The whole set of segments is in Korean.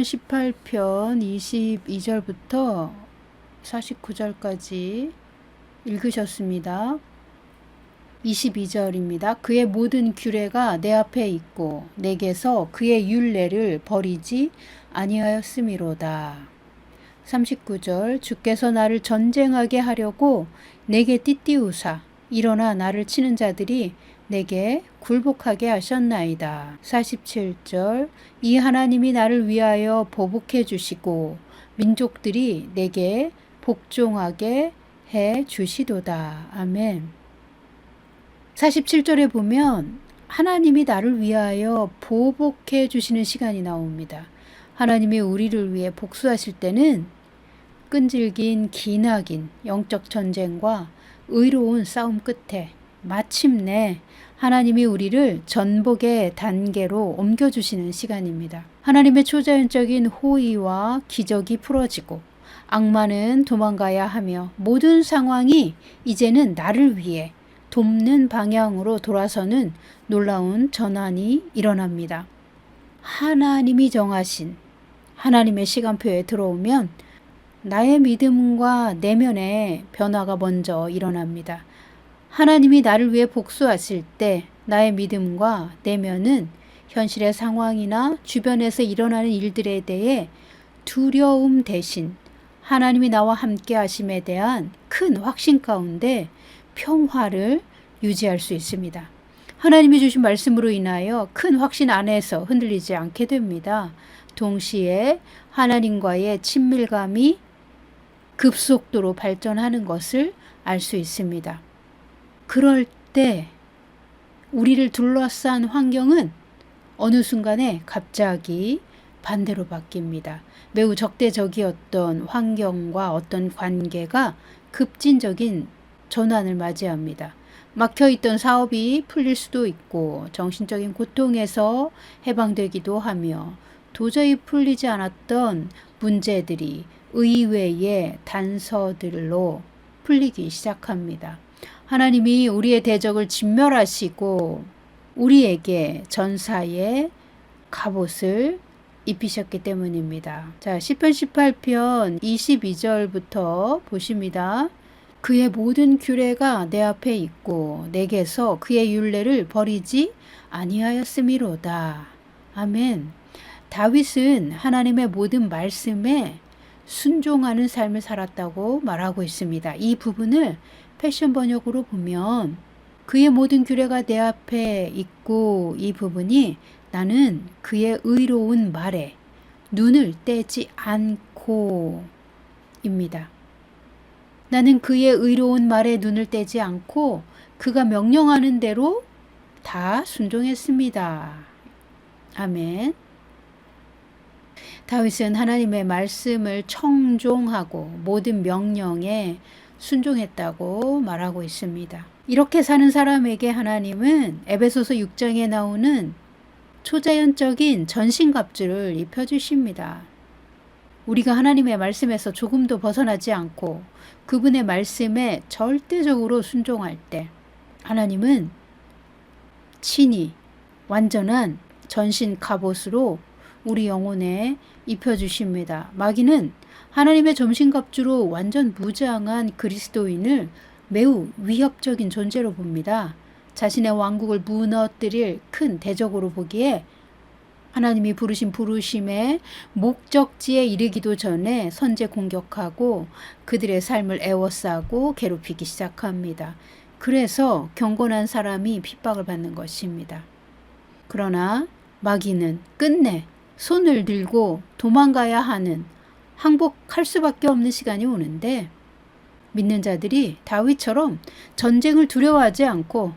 시편 18편 22절부터 49절까지 읽으셨습니다. 22절입니다. 그의 모든 규례가 내 앞에 있고 내게서 그의 율례를 버리지 아니하였음이로다. 39절 주께서 나를 전쟁하게 하려고 내게 띠띠우사 일어나 나를 치는 자들이 내게 굴복하게 하셨나이다. 47절 이 하나님이 나를 위하여 보복해 주시고 민족들이 내게 복종하게 해 주시도다. 아멘. 47절에 보면 하나님이 나를 위하여 보복해 주시는 시간이 나옵니다. 하나님이 우리를 위해 복수하실 때는 끈질긴 기나긴 영적 전쟁과 의로운 싸움 끝에 마침내 하나님이 우리를 전복의 단계로 옮겨주시는 시간입니다. 하나님의 초자연적인 호의와 기적이 풀어지고 악마는 도망가야 하며 모든 상황이 이제는 나를 위해 돕는 방향으로 돌아서는 놀라운 전환이 일어납니다. 하나님이 정하신 하나님의 시간표에 들어오면 나의 믿음과 내면의 변화가 먼저 일어납니다. 하나님이 나를 위해 복수하실 때 나의 믿음과 내면은 현실의 상황이나 주변에서 일어나는 일들에 대해 두려움 대신 하나님이 나와 함께 하심에 대한 큰 확신 가운데 평화를 유지할 수 있습니다. 하나님이 주신 말씀으로 인하여 큰 확신 안에서 흔들리지 않게 됩니다. 동시에 하나님과의 친밀감이 급속도로 발전하는 것을 알 수 있습니다. 그럴 때 우리를 둘러싼 환경은 어느 순간에 갑자기 반대로 바뀝니다. 매우 적대적이었던 환경과 어떤 관계가 급진적인 전환을 맞이합니다. 막혀있던 사업이 풀릴 수도 있고 정신적인 고통에서 해방되기도 하며 도저히 풀리지 않았던 문제들이 의외의 단서들로 풀리기 시작합니다. 하나님이 우리의 대적을 진멸하시고 우리에게 전사의 갑옷을 입히셨기 때문입니다. 자, 시편 18편 22절부터 보십니다. 그의 모든 규례가 내 앞에 있고 내게서 그의 율례를 버리지 아니하였음이로다. 아멘. 다윗은 하나님의 모든 말씀에 순종하는 삶을 살았다고 말하고 있습니다. 이 부분을 패션 번역으로 보면 그의 모든 규례가 내 앞에 있고 이 부분이 나는 그의 의로운 말에 눈을 떼지 않고 입니다. 나는 그의 의로운 말에 눈을 떼지 않고 그가 명령하는 대로 다 순종했습니다. 아멘. 다윗은 하나님의 말씀을 청종하고 모든 명령에 순종했다고 말하고 있습니다. 이렇게 사는 사람에게 하나님은 에베소서 6장에 나오는 초자연적인 전신갑주를 입혀주십니다. 우리가 하나님의 말씀에서 조금도 벗어나지 않고 그분의 말씀에 절대적으로 순종할 때 하나님은 친히 완전한 전신 갑옷으로 우리 영혼에 입혀주십니다. 마귀는 하나님의 전신갑주로 완전 무장한 그리스도인을 매우 위협적인 존재로 봅니다. 자신의 왕국을 무너뜨릴 큰 대적으로 보기에 하나님이 부르신 부르심의 목적지에 이르기도 전에 선제 공격하고 그들의 삶을 애워싸고 괴롭히기 시작합니다. 그래서 경건한 사람이 핍박을 받는 것입니다. 그러나 마귀는 끝내 손을 들고 도망가야 하는 항복할 수밖에 없는 시간이 오는데 믿는 자들이 다윗처럼 전쟁을 두려워하지 않고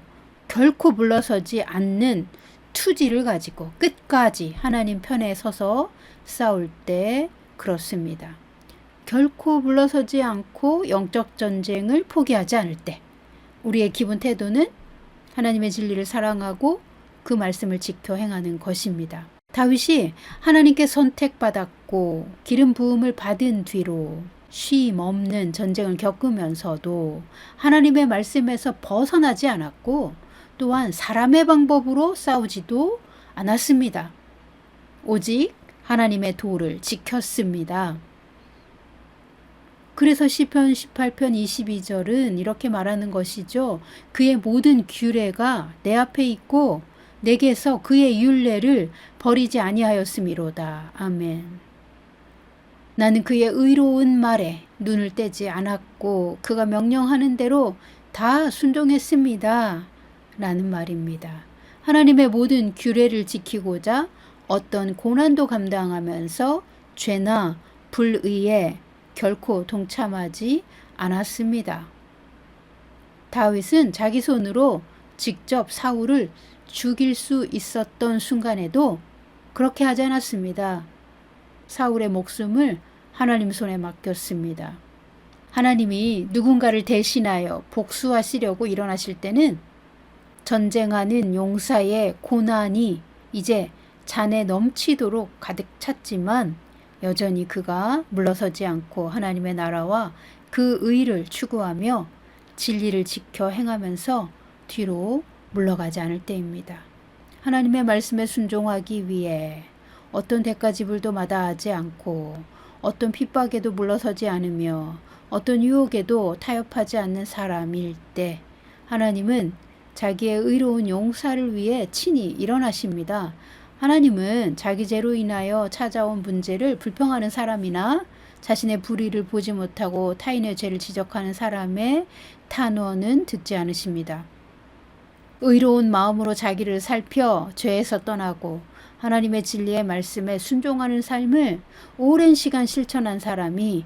결코 물러서지 않는 투지를 가지고 끝까지 하나님 편에 서서 싸울 때 그렇습니다. 결코 물러서지 않고 영적 전쟁을 포기하지 않을 때 우리의 기본 태도는 하나님의 진리를 사랑하고 그 말씀을 지켜 행하는 것입니다. 다윗이 하나님께 선택받았고 기름 부음을 받은 뒤로 쉼 없는 전쟁을 겪으면서도 하나님의 말씀에서 벗어나지 않았고 또한 사람의 방법으로 싸우지도 않았습니다. 오직 하나님의 도를 지켰습니다. 그래서 시편 18편 22절은 이렇게 말하는 것이죠. 그의 모든 규례가 내 앞에 있고 내게서 그의 율례를 버리지 아니하였음이로다. 아멘. 나는 그의 의로운 말에 눈을 떼지 않았고 그가 명령하는 대로 다 순종했습니다. 라는 말입니다. 하나님의 모든 규례를 지키고자 어떤 고난도 감당하면서 죄나 불의에 결코 동참하지 않았습니다. 다윗은 자기 손으로 직접 사울을 죽일 수 있었던 순간에도 그렇게 하지 않았습니다. 사울의 목숨을 하나님 손에 맡겼습니다. 하나님이 누군가를 대신하여 복수하시려고 일어나실 때는 전쟁하는 용사의 고난이 이제 잔에 넘치도록 가득 찼지만 여전히 그가 물러서지 않고 하나님의 나라와 그 의를 추구하며 진리를 지켜 행하면서 뒤로 물러가지 않을 때입니다. 하나님의 말씀에 순종하기 위해 어떤 대가지불도 마다하지 않고 어떤 핍박에도 물러서지 않으며 어떤 유혹에도 타협하지 않는 사람일 때 하나님은 자기의 의로운 용사를 위해 친히 일어나십니다. 하나님은 자기 죄로 인하여 찾아온 문제를 불평하는 사람이나 자신의 불의를 보지 못하고 타인의 죄를 지적하는 사람의 탄원은 듣지 않으십니다. 의로운 마음으로 자기를 살펴 죄에서 떠나고 하나님의 진리의 말씀에 순종하는 삶을 오랜 시간 실천한 사람이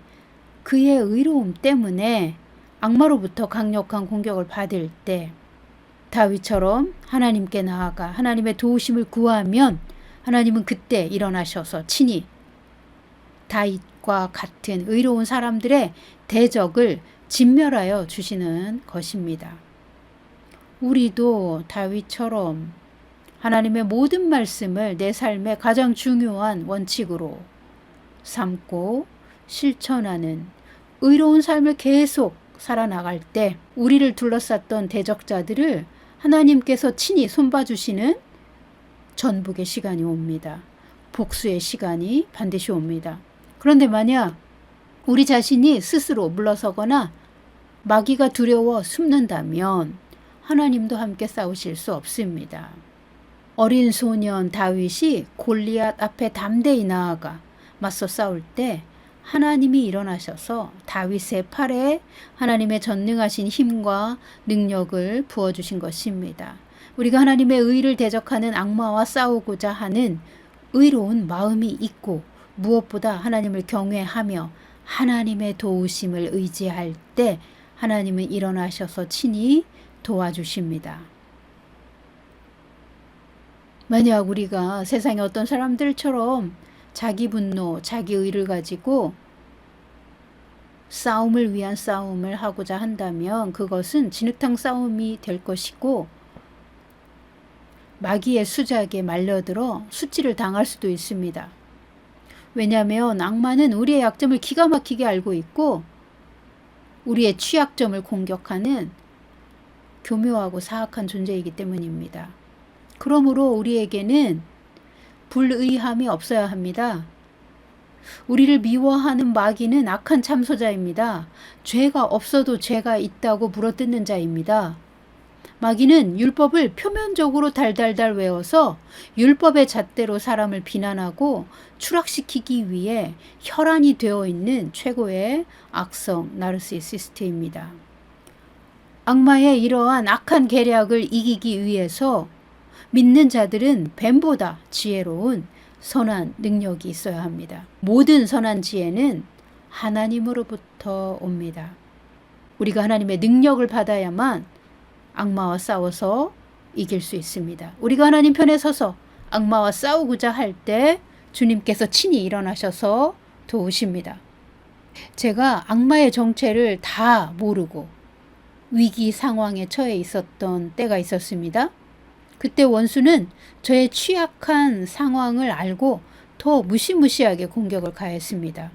그의 의로움 때문에 악마로부터 강력한 공격을 받을 때 다윗처럼 하나님께 나아가 하나님의 도우심을 구하면 하나님은 그때 일어나셔서 친히 다윗과 같은 의로운 사람들의 대적을 진멸하여 주시는 것입니다. 우리도 다윗처럼 하나님의 모든 말씀을 내 삶의 가장 중요한 원칙으로 삼고 실천하는 의로운 삶을 계속 살아나갈 때 우리를 둘러쌌던 대적자들을 하나님께서 친히 손봐주시는 전복의 시간이 옵니다. 복수의 시간이 반드시 옵니다. 그런데 만약 우리 자신이 스스로 물러서거나 마귀가 두려워 숨는다면 하나님도 함께 싸우실 수 없습니다. 어린 소년 다윗이 골리앗 앞에 담대히 나아가 맞서 싸울 때 하나님이 일어나셔서 다윗의 팔에 하나님의 전능하신 힘과 능력을 부어주신 것입니다. 우리가 하나님의 의를 대적하는 악마와 싸우고자 하는 의로운 마음이 있고 무엇보다 하나님을 경외하며 하나님의 도우심을 의지할 때 하나님은 일어나셔서 친히 도와주십니다. 만약 우리가 세상의 어떤 사람들처럼 자기 분노, 자기 의를 가지고 싸움을 위한 싸움을 하고자 한다면 그것은 진흙탕 싸움이 될 것이고 마귀의 수작에 말려들어 수치를 당할 수도 있습니다. 왜냐하면 악마는 우리의 약점을 기가 막히게 알고 있고 우리의 취약점을 공격하는 교묘하고 사악한 존재이기 때문입니다. 그러므로 우리에게는 불의함이 없어야 합니다. 우리를 미워하는 마귀는 악한 참소자입니다. 죄가 없어도 죄가 있다고 물어뜯는 자입니다. 마귀는 율법을 표면적으로 달달달 외워서 율법의 잣대로 사람을 비난하고 추락시키기 위해 혈안이 되어 있는 최고의 악성 나르시시스트입니다. 악마의 이러한 악한 계략을 이기기 위해서 믿는 자들은 뱀보다 지혜로운 선한 능력이 있어야 합니다. 모든 선한 지혜는 하나님으로부터 옵니다. 우리가 하나님의 능력을 받아야만 악마와 싸워서 이길 수 있습니다. 우리가 하나님 편에 서서 악마와 싸우고자 할 때 주님께서 친히 일어나셔서 도우십니다. 제가 악마의 정체를 다 모르고 위기 상황에 처해 있었던 때가 있었습니다. 그때 원수는 저의 취약한 상황을 알고 더 무시무시하게 공격을 가했습니다.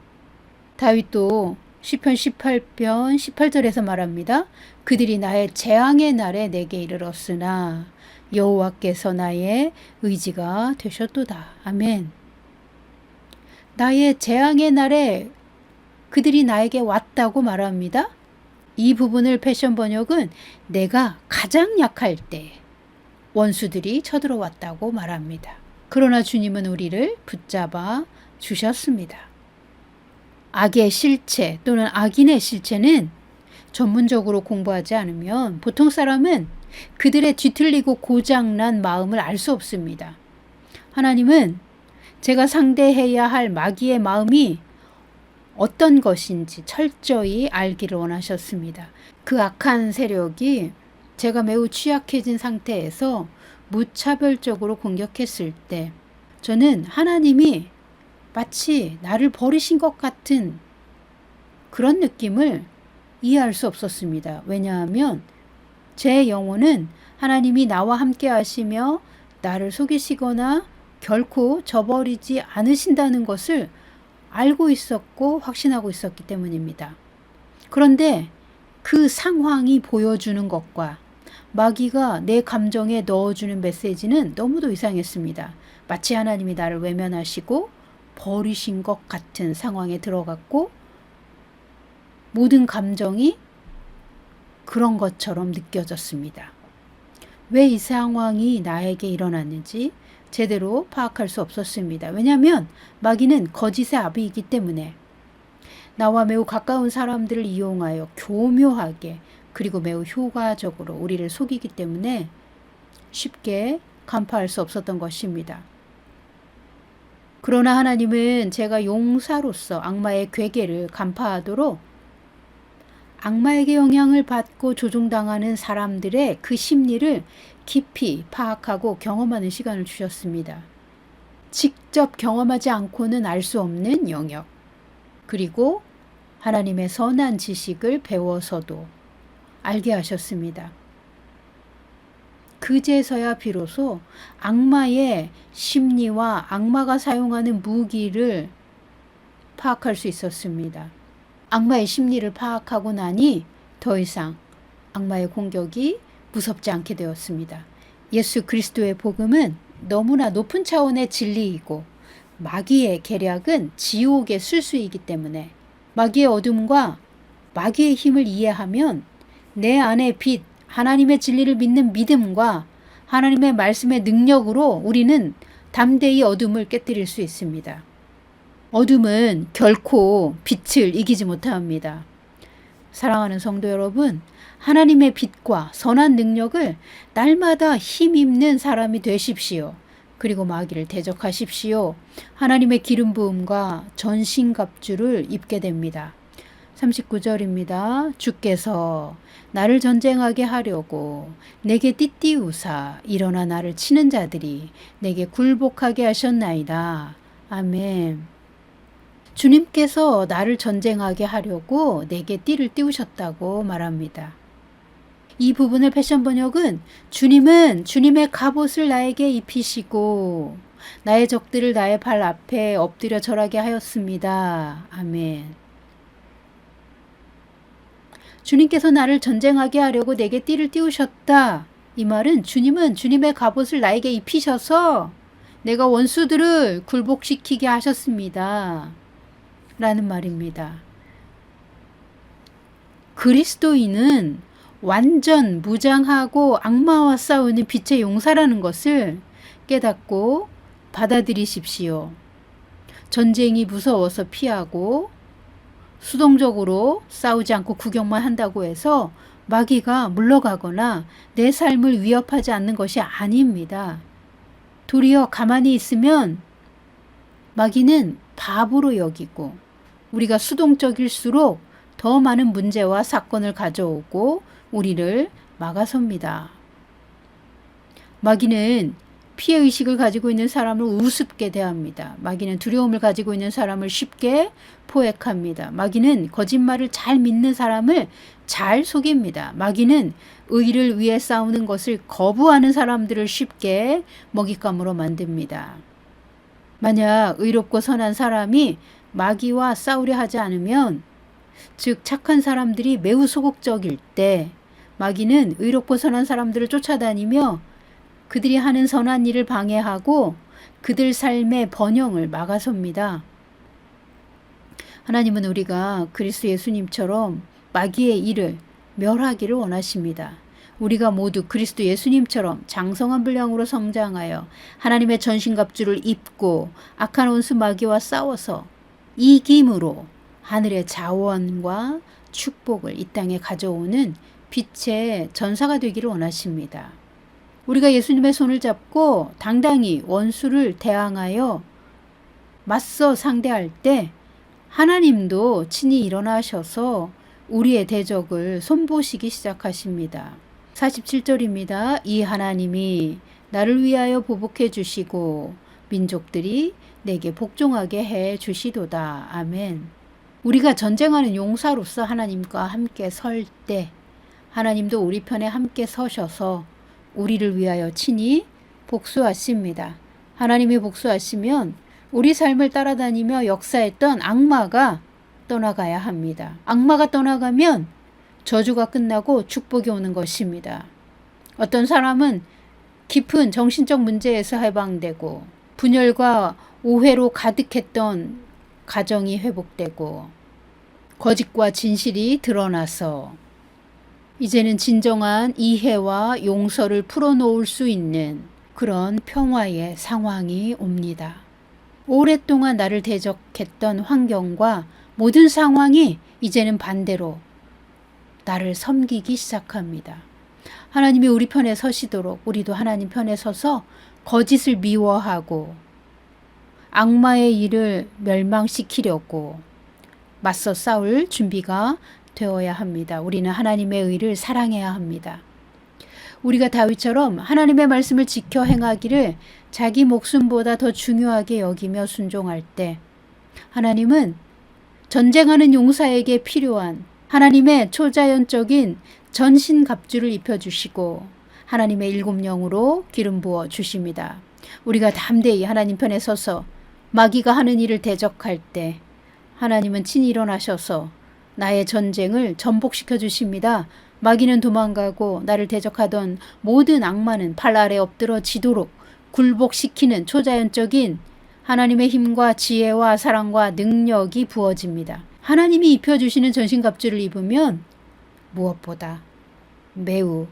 다윗도 시편 18편 18절에서 말합니다. 그들이 나의 재앙의 날에 내게 이르렀으나 여호와께서 나의 의지가 되셨도다. 아멘. 나의 재앙의 날에 그들이 나에게 왔다고 말합니다. 이 부분을 패션 번역은 내가 가장 약할 때 원수들이 쳐들어왔다고 말합니다. 그러나 주님은 우리를 붙잡아 주셨습니다. 악의 실체 또는 악인의 실체는 전문적으로 공부하지 않으면 보통 사람은 그들의 뒤틀리고 고장난 마음을 알 수 없습니다. 하나님은 제가 상대해야 할 마귀의 마음이 어떤 것인지 철저히 알기를 원하셨습니다. 그 악한 세력이 제가 매우 취약해진 상태에서 무차별적으로 공격했을 때 저는 하나님이 마치 나를 버리신 것 같은 그런 느낌을 이해할 수 없었습니다. 왜냐하면 제 영혼은 하나님이 나와 함께 하시며 나를 속이시거나 결코 저버리지 않으신다는 것을 알고 있었고 확신하고 있었기 때문입니다. 그런데 그 상황이 보여주는 것과 마귀가 내 감정에 넣어주는 메시지는 너무도 이상했습니다. 마치 하나님이 나를 외면하시고 버리신 것 같은 상황에 들어갔고 모든 감정이 그런 것처럼 느껴졌습니다. 왜 이 상황이 나에게 일어났는지 제대로 파악할 수 없었습니다. 왜냐하면 마귀는 거짓의 아비이기 때문에 나와 매우 가까운 사람들을 이용하여 교묘하게 그리고 매우 효과적으로 우리를 속이기 때문에 쉽게 간파할 수 없었던 것입니다. 그러나 하나님은 제가 용사로서 악마의 괴계를 간파하도록 악마에게 영향을 받고 조종당하는 사람들의 그 심리를 깊이 파악하고 경험하는 시간을 주셨습니다. 직접 경험하지 않고는 알 수 없는 영역, 그리고 하나님의 선한 지식을 배워서도 알게 하셨습니다. 그제서야 비로소 악마의 심리와 악마가 사용하는 무기를 파악할 수 있었습니다. 악마의 심리를 파악하고 나니 더 이상 악마의 공격이 무섭지 않게 되었습니다. 예수 그리스도의 복음은 너무나 높은 차원의 진리이고 마귀의 계략은 지옥의 술수이기 때문에 마귀의 어둠과 마귀의 힘을 이해하면 내 안의 빛, 하나님의 진리를 믿는 믿음과 하나님의 말씀의 능력으로 우리는 담대히 어둠을 깨뜨릴 수 있습니다. 어둠은 결코 빛을 이기지 못합니다. 사랑하는 성도 여러분, 하나님의 빛과 선한 능력을 날마다 힘입는 사람이 되십시오. 그리고 마귀를 대적하십시오. 하나님의 기름 부음과 전신갑주를 입게 됩니다. 39절입니다. 주께서 나를 전쟁하게 하려고 내게 띠띠우사 일어나 나를 치는 자들이 내게 굴복하게 하셨나이다. 아멘. 주님께서 나를 전쟁하게 하려고 내게 띠를 띄우셨다고 말합니다. 이 부분을 패션 번역은 주님은 주님의 갑옷을 나에게 입히시고 나의 적들을 나의 발 앞에 엎드려 절하게 하였습니다. 아멘. 주님께서 나를 전쟁하게 하려고 내게 띠를 띄우셨다. 이 말은 주님은 주님의 갑옷을 나에게 입히셔서 내가 원수들을 굴복시키게 하셨습니다. 라는 말입니다. 그리스도인은 완전 무장하고 악마와 싸우는 빛의 용사라는 것을 깨닫고 받아들이십시오. 전쟁이 무서워서 피하고 수동적으로 싸우지 않고 구경만 한다고 해서 마귀가 물러가거나 내 삶을 위협하지 않는 것이 아닙니다. 도리어 가만히 있으면 마귀는 바보로 여기고 우리가 수동적일수록 더 많은 문제와 사건을 가져오고 우리를 막아섭니다. 마귀는 피해의식을 가지고 있는 사람을 우습게 대합니다. 마귀는 두려움을 가지고 있는 사람을 쉽게 포획합니다. 마귀는 거짓말을 잘 믿는 사람을 잘 속입니다. 마귀는 의를 위해 싸우는 것을 거부하는 사람들을 쉽게 먹잇감으로 만듭니다. 만약 의롭고 선한 사람이 마귀와 싸우려 하지 않으면, 즉 착한 사람들이 매우 소극적일 때 마귀는 의롭고 선한 사람들을 쫓아다니며 그들이 하는 선한 일을 방해하고 그들 삶의 번영을 막아섭니다. 하나님은 우리가 그리스도 예수님처럼 마귀의 일을 멸하기를 원하십니다. 우리가 모두 그리스도 예수님처럼 장성한 분량으로 성장하여 하나님의 전신갑주를 입고 악한 원수 마귀와 싸워서 이김으로 하늘의 자원과 축복을 이 땅에 가져오는 빛의 전사가 되기를 원하십니다. 우리가 예수님의 손을 잡고 당당히 원수를 대항하여 맞서 상대할 때 하나님도 친히 일어나셔서 우리의 대적을 손보시기 시작하십니다. 47절입니다. 이 하나님이 나를 위하여 보복해 주시고 민족들이 내게 복종하게 해 주시도다. 아멘. 우리가 전쟁하는 용사로서 하나님과 함께 설 때 하나님도 우리 편에 함께 서셔서 우리를 위하여 친히 복수하십니다. 하나님이 복수하시면 우리 삶을 따라다니며 역사했던 악마가 떠나가야 합니다. 악마가 떠나가면 저주가 끝나고 축복이 오는 것입니다. 어떤 사람은 깊은 정신적 문제에서 해방되고 분열과 오해로 가득했던 가정이 회복되고 거짓과 진실이 드러나서 이제는 진정한 이해와 용서를 풀어놓을 수 있는 그런 평화의 상황이 옵니다. 오랫동안 나를 대적했던 환경과 모든 상황이 이제는 반대로 나를 섬기기 시작합니다. 하나님이 우리 편에 서시도록 우리도 하나님 편에 서서 거짓을 미워하고 악마의 일을 멸망시키려고 맞서 싸울 준비가 되어야 합니다. 우리는 하나님의 의를 사랑해야 합니다. 우리가 다윗처럼 하나님의 말씀을 지켜 행하기를 자기 목숨보다 더 중요하게 여기며 순종할 때 하나님은 전쟁하는 용사에게 필요한 하나님의 초자연적인 전신갑주를 입혀주시고 하나님의 일곱 영으로 기름 부어 주십니다. 우리가 담대히 하나님 편에 서서 마귀가 하는 일을 대적할 때 하나님은 친히 일어나셔서 나의 전쟁을 전복시켜 주십니다. 마귀는 도망가고 나를 대적하던 모든 악마는 팔 아래 엎드러지도록 굴복시키는 초자연적인 하나님의 힘과 지혜와 사랑과 능력이 부어집니다. 하나님이 입혀주시는 전신갑주를 입으면 무엇보다 매우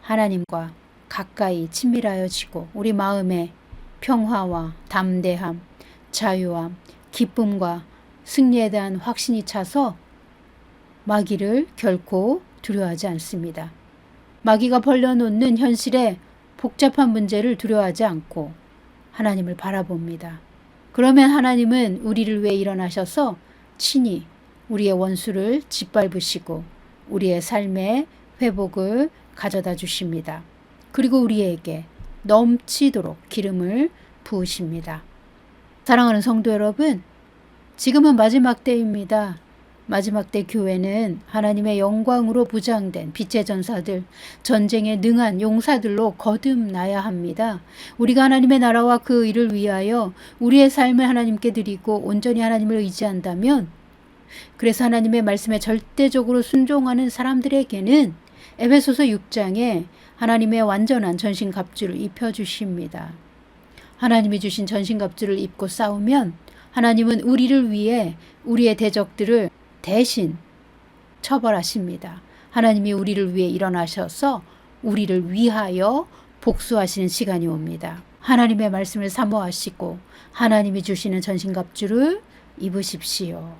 하나님과 가까이 친밀하여지고 우리 마음에 평화와 담대함, 자유함, 기쁨과 승리에 대한 확신이 차서 마귀를 결코 두려워하지 않습니다. 마귀가 벌려놓는 현실의 복잡한 문제를 두려워하지 않고 하나님을 바라봅니다. 그러면 하나님은 우리를 위해 일어나셔서 친히 우리의 원수를 짓밟으시고 우리의 삶의 회복을 가져다 주십니다. 그리고 우리에게 넘치도록 기름을 부으십니다. 사랑하는 성도 여러분, 지금은 마지막 때입니다. 마지막 때 교회는 하나님의 영광으로 무장된 빛의 전사들, 전쟁에 능한 용사들로 거듭나야 합니다. 우리가 하나님의 나라와 그 일을 위하여 우리의 삶을 하나님께 드리고 온전히 하나님을 의지한다면, 그래서 하나님의 말씀에 절대적으로 순종하는 사람들에게는 에베소서 6장에 하나님의 완전한 전신갑주를 입혀주십니다. 하나님이 주신 전신갑주를 입고 싸우면 하나님은 우리를 위해 우리의 대적들을 대신 처벌하십니다. 하나님이 우리를 위해 일어나셔서 우리를 위하여 복수하시는 시간이 옵니다. 하나님의 말씀을 사모하시고 하나님이 주시는 전신갑주를 입으십시오.